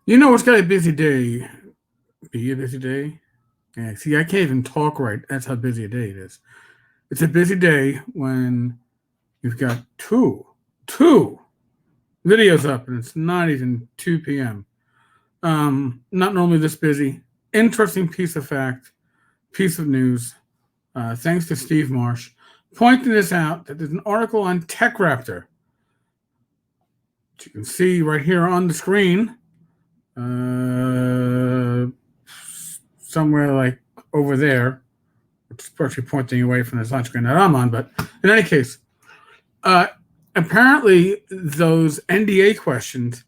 You know, it's got a busy day. Be a busy day. Yeah, see, I can't even talk right. That's how busy a day it is. It's a busy day when you've got two videos up, and it's not even 2 p.m. Not normally this busy. Interesting piece of fact, piece of news. Thanks to Steve Marsh, pointing this out that there's an article on Tech Raptor, which you can see right here on the screen. Uh, Somewhere like over there, which is actually pointing away from the slide screen that I'm on. But in any case, uh, apparently those NDA questions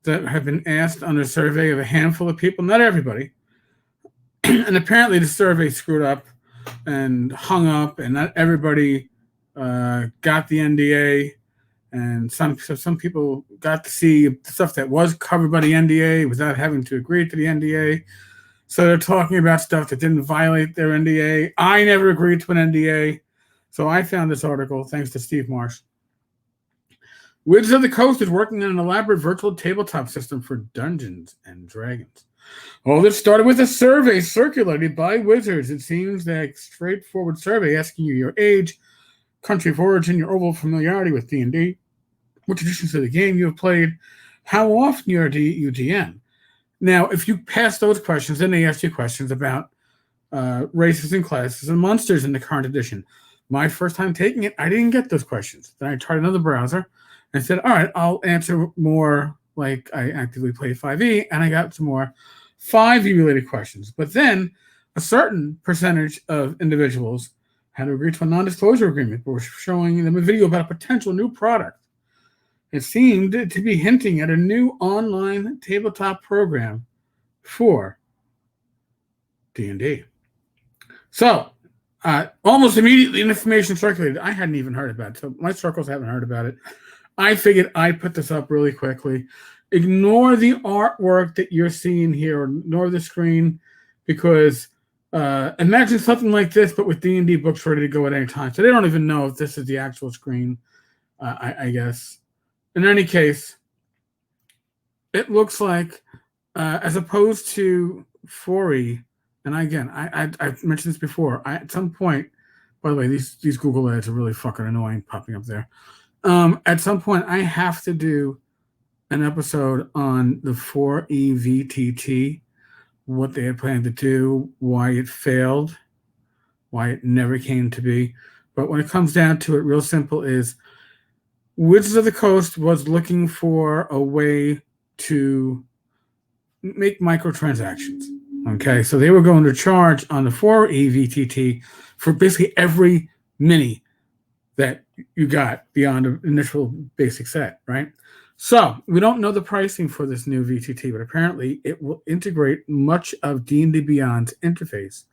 that have been asked on a survey of a handful of people, not everybody, and apparently the survey screwed up and hung up, and not everybody got the NDA, and some people got to see stuff that was covered by the NDA without having to agree to the NDA. So they're talking about stuff that didn't violate their NDA. I never agreed to an NDA. So I found this article thanks to Steve Marsh. Wizards of the Coast is working on an elaborate virtual tabletop system for Dungeons and Dragons. All this started with a survey circulated by Wizards. It seems that a straightforward survey asking you your age, country of origin, your overall familiarity with D&D, which editions of the game you have played, how often you DM. Now, if you pass those questions, then they ask you questions about races and classes and monsters in the current edition. My first time taking it, I didn't get those questions. Then I tried another browser and said, all right, I'll answer more like I actively play 5e, and I got some more 5e related questions. But then a certain percentage of individuals had to agree to a non-disclosure agreement, but were showing them a video about a potential new product. It seemed to be hinting at a new online tabletop program for D&D. So, almost immediately, information circulated. I hadn't even heard about it, so my circles haven't heard about it. I figured I'd put this up really quickly. Ignore the artwork that you're seeing here, or ignore the screen, because imagine something like this, but with D&D books ready to go at any time. So they don't even know if this is the actual screen, I guess. In any case, it looks like, as opposed to 4E, and again, I've mentioned this before. At some point, by the way, these Google ads are really fucking annoying popping up there. At some point, I have to do an episode on the 4E VTT, what they had planned to do, why it failed, why it never came to be. But when it comes down to it, real simple is Wizards of the Coast was looking for a way to make microtransactions. Okay, so they were going to charge on the 4E VTT for basically every mini that you got beyond the initial basic set, right? So we don't know the pricing for this new VTT, but apparently it will integrate much of D&D Beyond's interface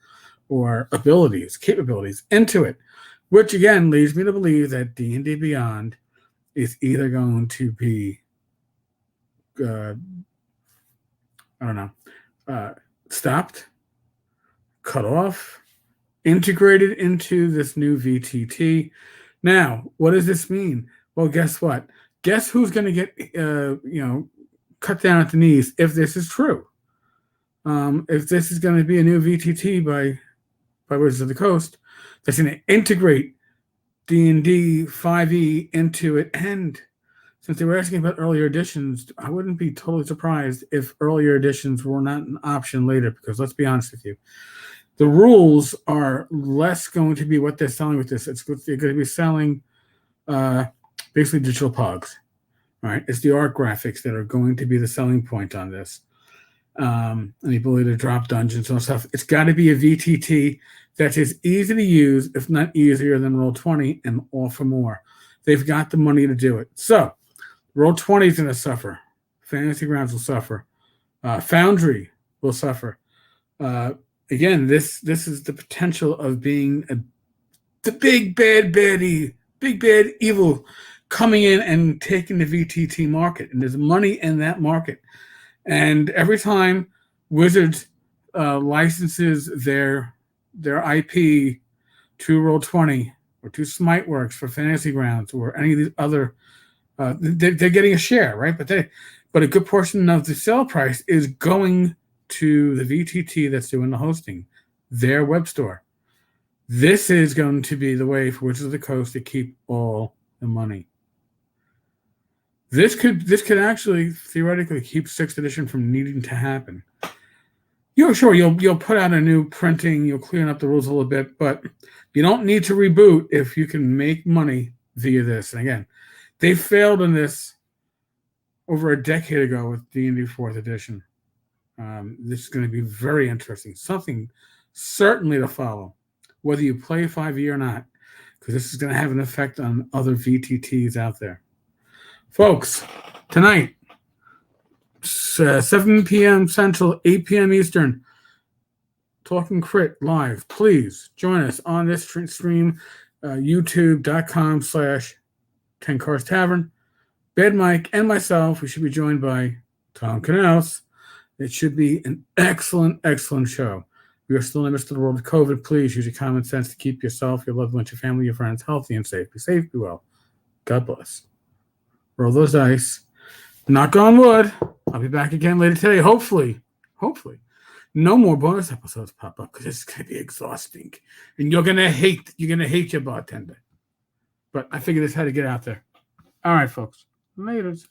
or capabilities into it, which again leads me to believe that D&D Beyond is either going to be, I don't know, stopped, cut off, integrated into this new VTT. Now, what does this mean? Well, guess what? Guess who's going to get, cut down at the knees if this is true? If this is going to be a new VTT by Wizards of the Coast, that's going to integrate D&D 5e into it. And since they were asking about earlier editions, I wouldn't be totally surprised if earlier editions were not an option later, because let's be honest with you, the rules are less going to be what they're selling with this. They're going to be selling basically digital pogs, right? It's the art graphics that are going to be the selling point on this. And the ability to drop dungeons and stuff. It's got to be a VTT that is easy to use, if not easier than Roll20, and offer more. They've got the money to do it. So Roll20 is going to suffer. Fantasy Grounds will suffer. Foundry will suffer. Again, this is the potential of being the big bad evil coming in and taking the VTT market. And there's money in that market. And every time Wizards licenses their IP to Roll20 or to Smiteworks for Fantasy Grounds or any of these other, they're getting a share, right? But But a good portion of the sale price is going to the VTT that's doing the hosting, their web store. This is going to be the way for Wizards of the Coast to keep all the money. This could actually theoretically keep 6th edition from needing to happen. Sure, you'll put out a new printing, you'll clean up the rules a little bit, but you don't need to reboot if you can make money via this. And again, they failed in this over a decade ago with D&D 4th edition. This is going to be very interesting. Something certainly to follow, whether you play 5e or not, because this is going to have an effect on other VTTs out there. Folks, tonight, 7 p.m. Central, 8 p.m. Eastern, Talking Crit live. Please join us on this stream, youtube.com/Tenkar's Tavern. Bad Mike and myself, we should be joined by Tom Canals. It should be an excellent, excellent show. We are still in the midst of the world of COVID. Please use your common sense to keep yourself, your loved ones, your family, your friends healthy and safe. Be safe, be well. God bless. Roll those dice. Knock on wood. I'll be back again later today. Hopefully, no more bonus episodes pop up because it's going to be exhausting, and you're going to hate your bartender. But I figured this had to get out there. All right, folks. Laters.